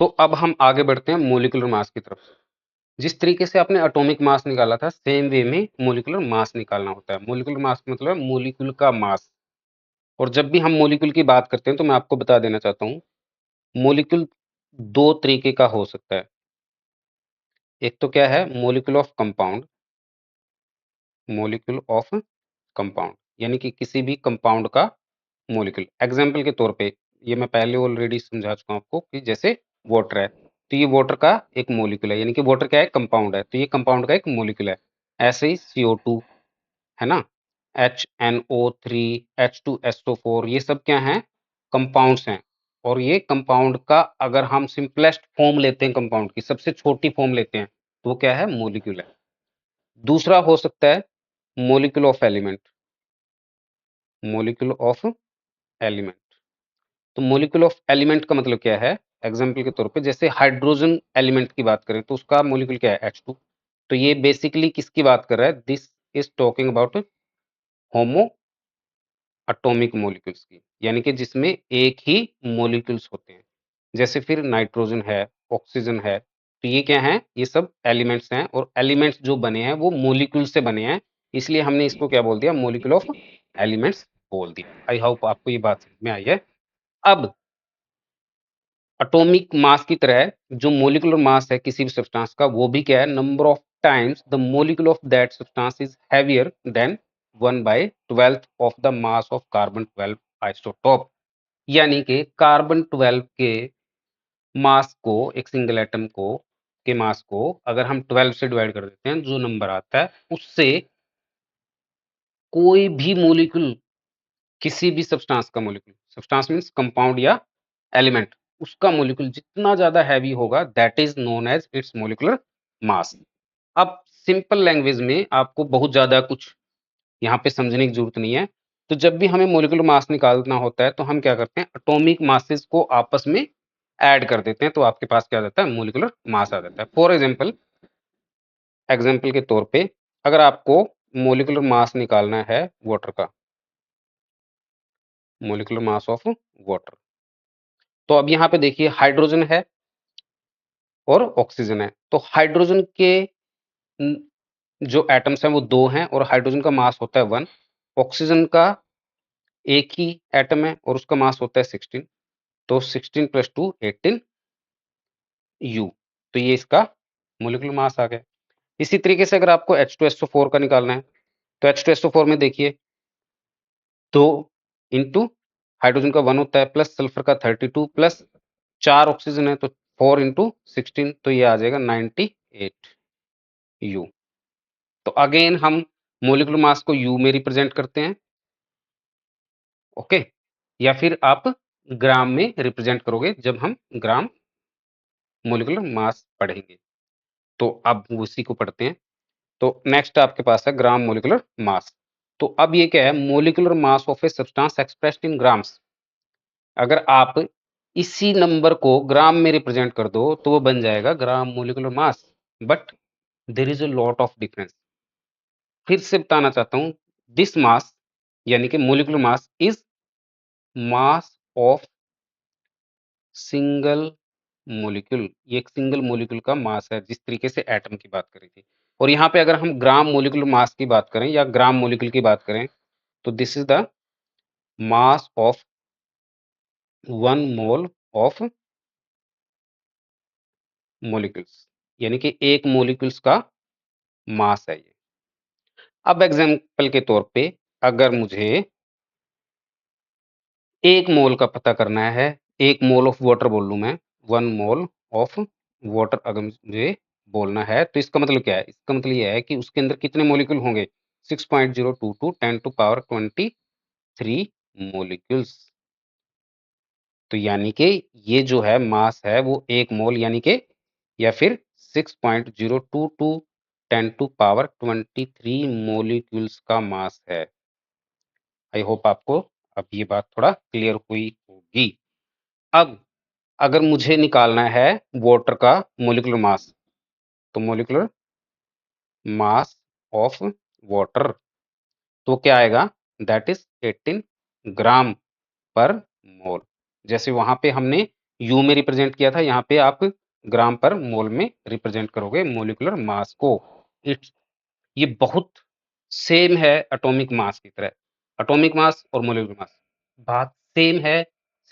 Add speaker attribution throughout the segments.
Speaker 1: तो अब हम आगे बढ़ते हैं मोलिकुलर मास की तरफ। जिस तरीके से आपने एटॉमिक मास निकाला था, सेम वे में मोलिकुलर मास निकालना होता है। मोलिकुलर मास का मतलब है मोलिक्यूल का मास। और जब भी हम मोलिक्यूल की बात करते हैं तो मैं आपको बता देना चाहता हूँ, मोलिक्यूल 2 तरीके का हो सकता है। एक तो क्या है, molecule of compound, molecule of compound यानी कि किसी भी कंपाउंड का मोलिक्यूल। एग्जाम्पल के तौर पे ये मैं पहले ऑलरेडी समझा चुका हूं आपको कि जैसे वाटर है, तो ये वाटर का एक मोलिक्यूल है, यानी कि वाटर क्या है, कंपाउंड है, तो ये कंपाउंड का एक मोलिक्यूल है। ऐसे ही CO2 है ना, HNO3, H2SO4, ये सब क्या हैं, कंपाउंड्स हैं। और ये कंपाउंड का अगर हम सिंपलेस्ट फॉर्म लेते हैं, कंपाउंड की सबसे छोटी फॉर्म लेते हैं, तो वो क्या है, मोलिक्यूल है। दूसरा हो सकता है molecule of element, molecule of element. तो मोलिक्यूल ऑफ एलिमेंट का मतलब क्या है, एग्जाम्पल के तौर पे जैसे हाइड्रोजन एलिमेंट की बात करें तो उसका मोलिक्यूल क्या है, H2। तो ये बेसिकली किसकी बात कर रहा है, this is talking about homo atomic molecules की, यानी कि जिसमें एक ही मॉलिक्यूल्स होते हैं। जैसे फिर नाइट्रोजन है, ऑक्सीजन है, तो ये क्या है, ये सब एलिमेंट्स हैं, और एलिमेंट्स जो बने हैं वो मॉलिक्यूल से बने हैं, इसलिए हमने इसको क्या बोल दिया, मॉलिक्यूल ऑफ एलिमेंट्स बोल दिया। आई होप आपको ये बात समझ में आई है। अब एटॉमिक मास की तरह जो मॉलिक्यूलर मास है किसी भी सब्सटेंस का, वो भी क्या है, number of times the molecule of that substance is heavier than 1/12 of the mass of carbon 12 isotope. यानी कि कार्बन 12 के मास को, एक सिंगल एटम को के मास को अगर हम 12 से डिवाइड कर देते हैं, जो नंबर आता है उससे कोई भी मॉलिक्यूल, किसी भी सब्सटेंस का मॉलिक्यूल, सब्सटेंस मींस कंपाउंड या एलिमेंट, उसका मॉलिक्यूल जितना ज्यादा हैवी होगा that is known as its molecular mass. अब सिंपल लैंग्वेज में आपको बहुत ज्यादा कुछ यहाँ पे समझने की जरूरत नहीं है। तो जब भी हमें मॉलिक्यूलर मास निकालना होता है तो हम क्या करते हैं, एटॉमिक मासेस को आपस में ऐड कर देते हैं, तो आपके पास क्या आ जाता है, मॉलिक्यूलर मास आ जाता है। फॉर एग्जाम्पल, एग्जाम्पल के तौर पे अगर आपको मॉलिक्यूलर मास निकालना है वाटर का, मॉलिक्यूलर मास ऑफ वाटर, तो अब यहाँ पे देखिए हाइड्रोजन है और ऑक्सीजन है। तो हाइड्रोजन के न, जो एटम्स हैं वो 2 हैं और हाइड्रोजन का मास होता है 1। ऑक्सीजन का एक ही एटम है और उसका मास होता है 16। तो 16 + 2 18 U। तो ये इसका मॉलिक्यूलर मास आ गया। इसी तरीके से अगर आपको H2SO4 का निकालना है, तो H2SO4 में देखिए 2 इंटू हाइड्रोजन का 1 होता है, प्लस सल्फर का 32, प्लस 4 ऑक्सीजन है, तो 4 इंटू 16, तो ये आ जाएगा 98 U। तो अगेन हम मॉलिक्यूलर मास को U में रिप्रेजेंट करते हैं, ओके, या फिर आप ग्राम में रिप्रेजेंट करोगे जब हम ग्राम मॉलिक्यूलर मास पढ़ेंगे। तो अब उसी को पढ़ते हैं। तो नेक्स्ट आपके पास है ग्राम मॉलिक्यूलर मास। तो अब ये क्या है, molecular mass of a substance expressed in grams. अगर आप इसी नंबर को ग्राम में रिप्रेजेंट कर दो तो वो बन जाएगा gram molecular mass. But there is a lot of difference. फिर से बताना चाहता हूं, दिस मास यानी कि molecular mass is mass of single molecule. ये एक सिंगल मॉलिक्यूल का मास है, जिस तरीके से एटम की बात करी थी। और यहाँ पे अगर हम ग्राम मॉलिक्यूलर मास की बात करें या ग्राम मॉलिक्यूल की बात करें, तो this is the mass of 1 mole of molecules, यानी कि एक मॉलिक्यूल्स का मास है ये। अब एग्जांपल के तौर पे अगर मुझे 1 मोल का पता करना है, 1 मोल ऑफ वाटर बोल लूँ मैं, 1 मोल ऑफ वाटर अगर मुझे बोलना है, तो इसका मतलब क्या है? इसका मतलब ये है कि उसके अंदर कितने मॉलिक्यूल होंगे? 6.022 10 टू पावर 23 मॉलिक्यूल्स। तो यानी कि ये जो है मास है वो 1 मोल यानी कि, या फिर 6.022 10 टू पावर 23 मॉलिक्यूल्स का मास है। आई होप आपको अब ये बात थोड़ा क्लियर हुई होगी। अब अगर मुझे निकालना है वाटर का मॉलिक्यूलर मास, तो मॉलिक्यूलर मास ऑफ वाटर, तो क्या आएगा, दैट इज 18 ग्राम पर मोल। जैसे वहां पे हमने यू में रिप्रेजेंट किया था, यहाँ पे आप ग्राम पर मोल में रिप्रेजेंट करोगे मोलिकुलर मास को। इट्स ये बहुत सेम है एटॉमिक मास की तरह। एटॉमिक मास और मोलिकुलर मास बात सेम है,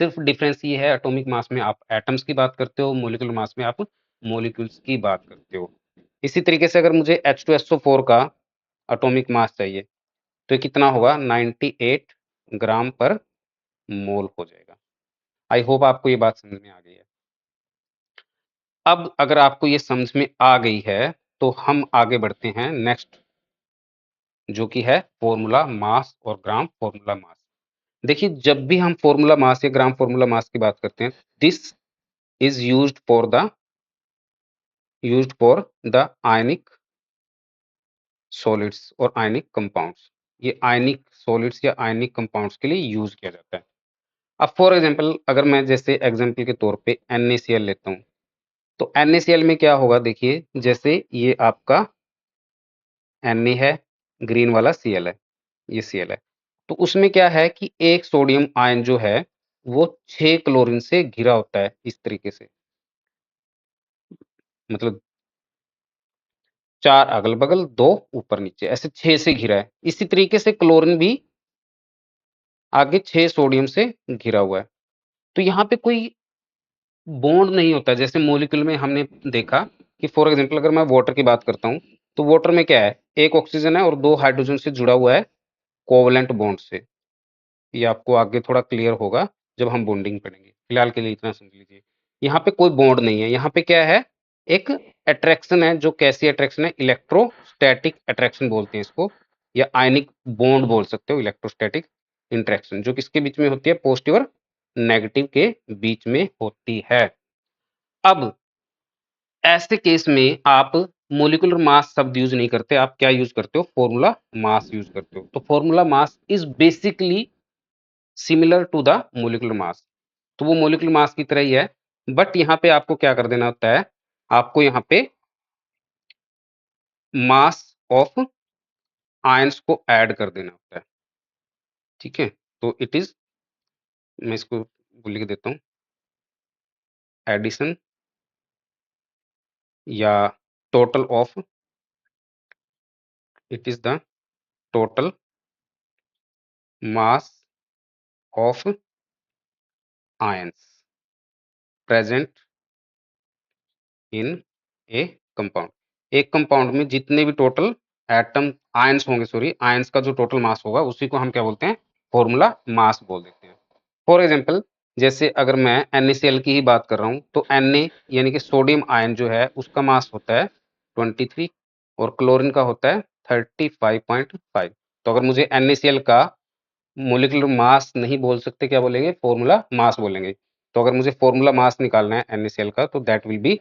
Speaker 1: सिर्फ डिफरेंस ये है एटॉमिक मास में आप एटम्स की बात करते हो, मोलिकुलर मास में आप मॉलिक्यूल्स की बात करते हो। इसी तरीके से अगर मुझे H2SO4 का एटॉमिक मास चाहिए तो ये कितना होगा, 98 ग्राम पर मोल हो जाएगा। आई होप आपको ये बात समझ में आ गई है। अब अगर आपको ये समझ में आ गई है तो हम आगे बढ़ते हैं नेक्स्ट, जो कि है फॉर्मूला मास और ग्राम फॉर्मूला मास। देखिए, जब भी हम फॉर्मूला मास या ग्राम फॉर्मूला मास की बात करते हैं, this is used for the ionic solids और आयनिक कंपाउंड्स। ये आयनिक सॉलिड्स या आयनिक कंपाउंड्स के लिए यूज किया जाता है। अब फॉर एग्जांपल अगर मैं जैसे एग्जांपल के तौर पे NaCl लेता हूँ, तो NaCl में क्या होगा, देखिए जैसे ये आपका Na है, ग्रीन वाला Cl है, ये Cl है। तो उसमें क्या है कि एक सोडियम आयन जो है वो 6 क्लोरीन से घिरा होता है इस तरीके से। मतलब 4 अगल-बगल, 2 ऊपर-नीचे, ऐसे 6 से घिरा है। इसी तरीके से क्लोरीन भी आगे 6 सोडियम से घिरा हुआ है। तो यहाँ पे कोई बॉन्ड नहीं होता है। जैसे मॉलिक्यूल में हमने देखा कि फॉर एग्जांपल अगर मैं वाटर की बात करता हूँ, तो वाटर में क्या है, 1 ऑक्सीजन है और 2 हाइड्रोजन से जुड़ा हुआ है कोवैलेंट बॉन्ड से। ये आपको आगे थोड़ा क्लियर होगा जब हम बॉन्डिंग पढ़ेंगे। फिलहाल के लिए इतना समझ लीजिए। यहाँ पे कोई बॉन्ड नहीं है, यहाँ पे क्या है, एक अट्रैक्शन है। जो कैसी अट्रैक्शन है, इलेक्ट्रोस्टैटिक अट्रैक्शन बोलते हैं इसको, या आयनिक बॉन्ड बोल सकते हो, इलेक्ट्रोस्टैटिक इंटरेक्शन, जो किसके बीच में होती है, पॉजिटिव और नेगेटिव के बीच में होती है। अब ऐसे केस में आप मोलिकुलर मास शब्द यूज नहीं करते, आप क्या यूज करते हो, फॉर्मूला मास यूज करते हो। तो formula mass is basically similar to the molecular mass. तो वो मोलिकुलर मास की तरह ही है, बट यहाँ पे आपको क्या कर देना होता है, आपको यहाँ पे मास ऑफ आयंस को ऐड कर देना होता है। ठीक है, तो इट इज, मैं इसको लिख देता हूँ, एडिशन या total of, it is the total mass of ions present in A compound. एक कंपाउंड में जितने भी टोटल एटम आयंस होंगे, सॉरी आयंस का जो टोटल मास होगा उसी को हम क्या बोलते हैं, फॉर्मूला मास बोल देते हैं। फॉर एग्जांपल जैसे अगर मैं NaCl की ही बात कर रहा हूँ, तो Na यानी कि सोडियम आयन जो है उसका मास होता है 23 और क्लोरीन का होता है 35.5। तो अगर मुझे NaCl का मोलिकुलर मास नहीं बोल सकते, क्या बोलेंगे, फॉर्मूला मास बोलेंगे। तो अगर मुझे फॉर्मूला मास निकालना है NaCl का, तो दैट विल बी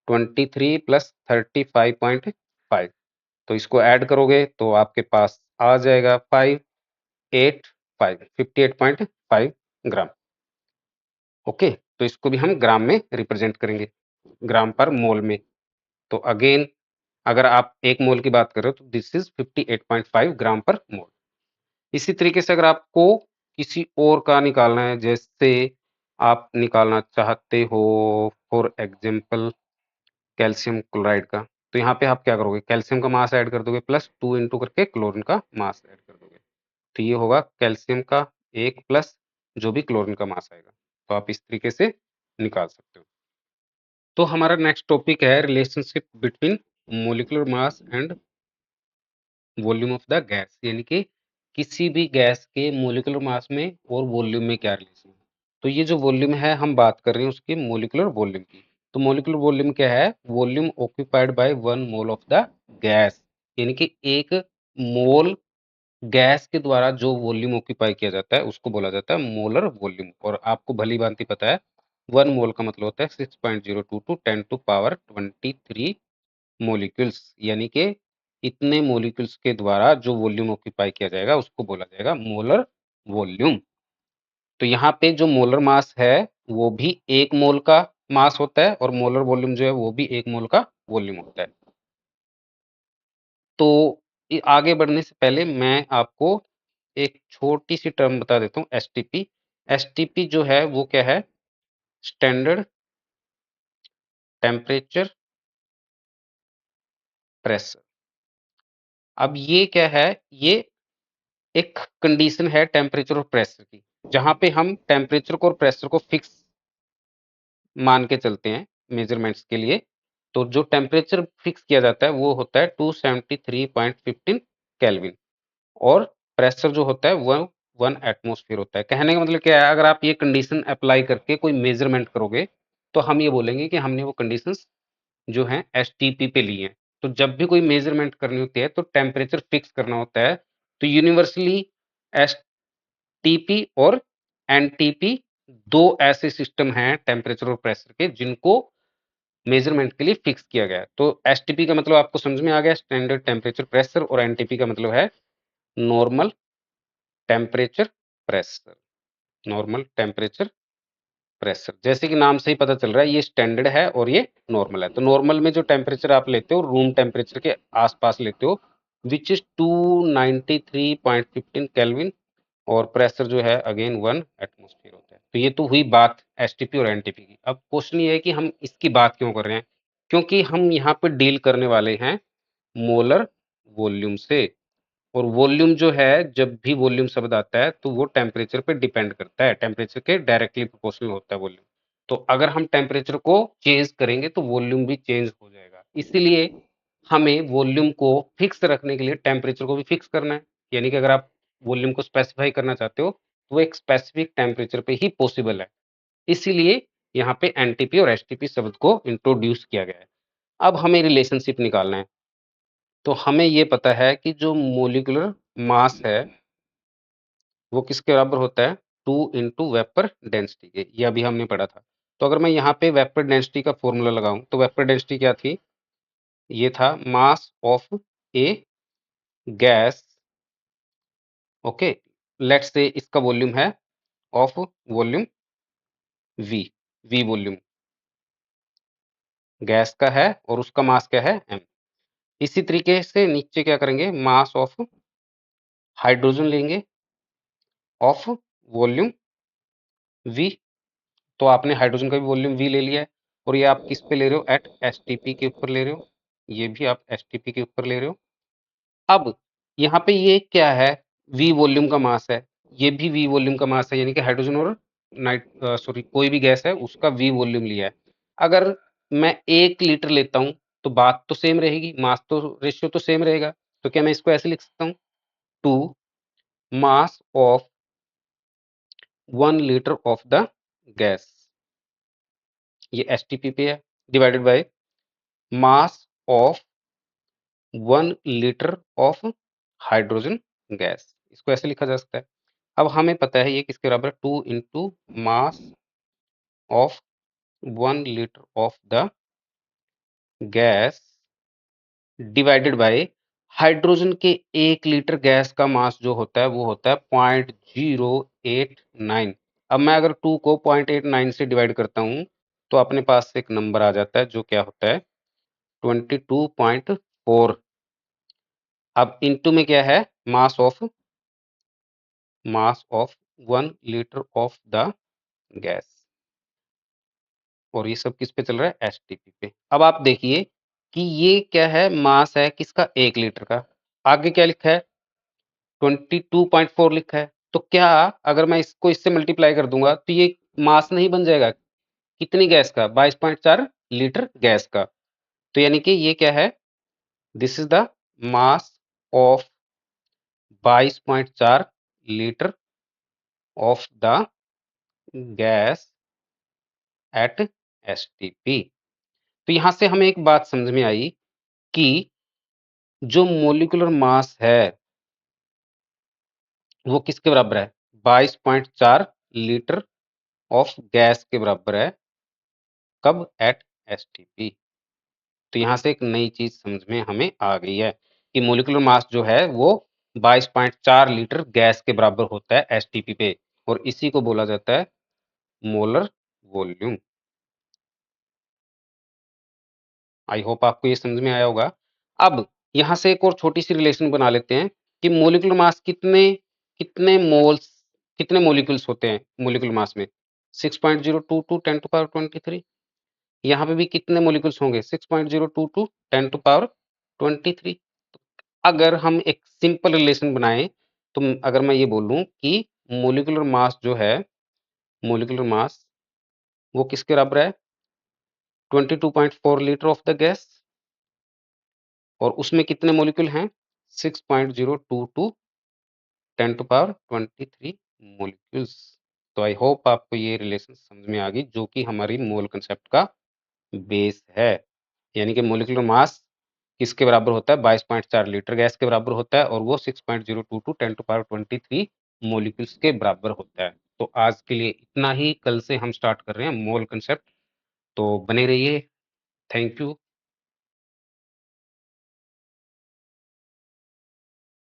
Speaker 1: 23 प्लस 35.5। तो इसको ऐड करोगे तो आपके पास आ जाएगा 58.5 ग्राम। ओके, तो इसको भी हम ग्राम में रिप्रेजेंट करेंगे, ग्राम पर मोल में। तो अगेन अगर आप 1 मोल की बात कर रहे हो तो दिस इज 58.5 ग्राम पर मोल। इसी तरीके से अगर आपको किसी और का निकालना है, जैसे आप निकालना चाहते हो फॉर एग्जांपल कैल्शियम क्लोराइड का, तो यहाँ पे आप क्या करोगे, कैल्शियम का मास ऐड कर दोगे प्लस 2 इंटू करके क्लोरीन का मास ऐड कर दोगे। तो ये होगा कैल्शियम का 1 प्लस जो भी क्लोरीन का मास आएगा। तो आप इस तरीके से निकाल सकते हो। तो हमारा नेक्स्ट टॉपिक है relationship between molecular mass and volume of the gas, यानी कि किसी भी गैस के मोलिकुलर मास में और वॉल्यूम में क्या रिलेशन है। तो ये जो वॉल्यूम है हम बात कर रहे हैं उसकी मोलिकुलर वॉल्यूम की। तो मोलिकुलर वॉल्यूम क्या है, volume occupied by 1 mole of the gas, यानी कि 1 मोल गैस के द्वारा जो वॉल्यूम ऑक्यूपाई किया जाता है उसको बोला जाता है मोलर वॉल्यूम। और आपको भली भांति पता है 1 मोल का मतलब होता है 6.022 10 टू पावर 23 मॉलिक्यूल्स, यानी कि इतने मॉलिक्यूल्स के द्वारा जो वॉल्यूम ऑक्यूपाई किया जाएगा उसको बोला जाएगा मोलर वॉल्यूम। तो यहाँ पे जो मोलर मास है वो भी 1 मोल का मास होता है और मोलर वॉल्यूम जो है वो भी 1 मोल का वॉल्यूम होता है। तो आगे बढ़ने से पहले मैं आपको एक छोटी सी टर्म बता देता हूँ, एसटीपी। एसटीपी जो है वो क्या है, स्टैंडर्ड टेम्परेचर प्रेशर। अब ये क्या है? ये एक कंडीशन है टेम्परेचर और प्रेशर की, जहां पे हम टेम्परेचर को और प्रेशर को फिक्स मान के चलते हैं मेजरमेंट्स के लिए। तो जो टेम्परेचर फिक्स किया जाता है वो होता है 273.15 केल्विन, और प्रेशर जो होता है वो 1 एटमॉस्फेयर होता है। कहने का मतलब क्या है? अगर आप ये कंडीशन अप्लाई करके कोई मेजरमेंट करोगे तो हम ये बोलेंगे कि हमने वो कंडीशंस जो हैं एसटीपी पे ली हैं। तो जब भी कोई मेजरमेंट करनी होती है तो टेम्परेचर फिक्स करना होता है, तो यूनिवर्सली एसटीपी और एनटीपी 2 ऐसे सिस्टम हैं टेम्परेचर और प्रेशर के जिनको मेजरमेंट के लिए फिक्स किया गया है। तो एसटीपी का मतलब आपको समझ में आ गया, स्टैंडर्ड टेम्परेचर प्रेशर, और एनटीपी का मतलब है normal temperature pressure. Normal temperature pressure, जैसे कि नाम से ही पता चल रहा है ये स्टैंडर्ड है और ये नॉर्मल है। तो नॉर्मल में जो टेम्परेचर आप लेते हो रूम टेम्परेचर के आसपास लेते हो, विच इज 293.15 केल्विन, और प्रेशर जो है अगेन 1 एटमॉस्फेयर होता है। तो ये तो हुई बात एसटीपी और एनटीपी की। अब क्वेश्चन ये है कि हम इसकी बात क्यों कर रहे हैं? क्योंकि हम यहाँ पे डील करने वाले हैं मोलर वॉल्यूम से, और वॉल्यूम जो है, जब भी वॉल्यूम शब्द आता है तो वो टेम्परेचर पे डिपेंड करता है, टेम्परेचर के डायरेक्टली प्रोपोर्शनल होता है वॉल्यूम। तो अगर हम टेम्परेचर को चेंज करेंगे तो वॉल्यूम भी चेंज हो जाएगा, इसीलिए हमें वॉल्यूम को फिक्स रखने के लिए टेम्परेचर को भी फिक्स करना है। यानी कि अगर आप वॉल्यूम को स्पेसिफाई करना चाहते हो तो वो एक स्पेसिफिक टेम्परेचर पे ही पॉसिबल है, इसीलिए यहाँ पे एनटीपी और एसटीपी शब्द को इंट्रोड्यूस किया गया है। अब हमें रिलेशनशिप निकालना है, तो हमें ये पता है कि जो मोलिकुलर मास है वो किसके बराबर होता है? 2 इंटू वेपर डेंसिटी के, ये अभी हमने पढ़ा था। तो अगर मैं यहाँ पे वेपर डेंसिटी का फॉर्मूला लगाऊं तो वेपर डेंसिटी क्या थी? ये था mass of A gas, okay, let's say इसका वॉल्यूम है of volume we, V volume gas का है और उसका मास क्या है? एम। इसी तरीके से नीचे क्या करेंगे? मास ऑफ हाइड्रोजन लेंगे ऑफ वॉल्यूम वी, तो आपने हाइड्रोजन का भी वॉल्यूम वी ले लिया है, और ये आप किस पे ले रहे हो? एट एसटीपी के ऊपर ले रहे हो, ये भी आप एसटीपी के ऊपर ले रहे हो। अब यहाँ पे ये क्या है? वी वॉल्यूम का मास है, ये भी वी वॉल्यूम का मास है, यानी कि हाइड्रोजन और सॉरी कोई भी गैस है उसका वी वॉल्यूम लिया है। अगर मैं 1 लीटर लेता हूँ तो बात तो सेम रहेगी, मास तो रेशियो तो सेम रहेगा। तो क्या मैं इसको ऐसे लिख सकता हूँ? 2 mass of 1 litre of the gas, ये एसटीपी पे है, divided by mass of 1 litre of hydrogen gas, इसको ऐसे लिखा जा सकता है। अब हमें पता है ये किसके बराबर है? 2 into mass of 1 litre of the gas divided by hydrogen के 1 लीटर गैस का मास जो होता है वो होता है 0.089। अब मैं अगर 2 को 0.89 से डिवाइड करता हूँ तो अपने पास एक नंबर आ जाता है जो क्या होता है? 22.4। अब इनटू में क्या है? Mass of 1 litre of the gas, और ये सब किस पे चल रहा है? एसटीपी पे। अब आप देखिए कि ये क्या है? मास है किसका? 1 लीटर का। आगे क्या लिखा है? 22.4 लिखा है। तो क्या अगर मैं इसको इससे मल्टीप्लाई कर दूंगा तो ये मास नहीं बन जाएगा? कितनी गैस का? 22.4 लीटर गैस का। तो यानी कि ये क्या है? This is the mass of 22.4 litre of the gas at STP. तो यहां से हमें एक बात समझ में आई कि जो मोलिकुलर मास है वो किसके बराबर है? 22.4 लीटर ऑफ गैस के बराबर है। कब? At STP. तो यहां से एक नई चीज समझ में हमें आ गई है कि मोलिकुलर मास जो है वो 22.4 लीटर गैस के बराबर होता है एसटीपी पे, और इसी को बोला जाता है मोलर वॉल्यूम। आई होप आपको ये समझ में आया होगा। अब यहाँ से एक और छोटी सी रिलेशन बना लेते हैं कि मोलिकुलर मास कितने कितने मोल्स कितने मोलिक्यूल्स होते हैं मोलिकुलर मास में? 6.022 10 टू पावर 23। यहाँ पे भी कितने मॉलिक्यूल्स होंगे? 6.022 10 टू पावर 23। अगर हम एक सिंपल रिलेशन बनाएँ, तो अगर मैं ये बोलूँ कि मॉलिक्यूलर मास जो है, मॉलिक्यूलर मास वो किसके बराबर है? 22.4 लीटर ऑफ द गैस और उसमें कितने मॉलिक्यूल हैं? 6.022 10 टू पावर 23 मॉलिक्यूल्स। तो आई होप आपको ये रिलेशन समझ में आ गई, जो कि हमारी मोल कांसेप्ट का बेस है। यानी कि मॉलिक्यूलर मास किसके बराबर होता है? 22.4 लीटर गैस के बराबर होता है और वो 6.022 10 टू पावर 23 मॉलिक्यूल्स के बराबर होता है। तो आज के लिए इतना ही, कल से हम स्टार्ट कर रहे हैं मोल कांसेप्ट, तो बने रहिए। Thank you.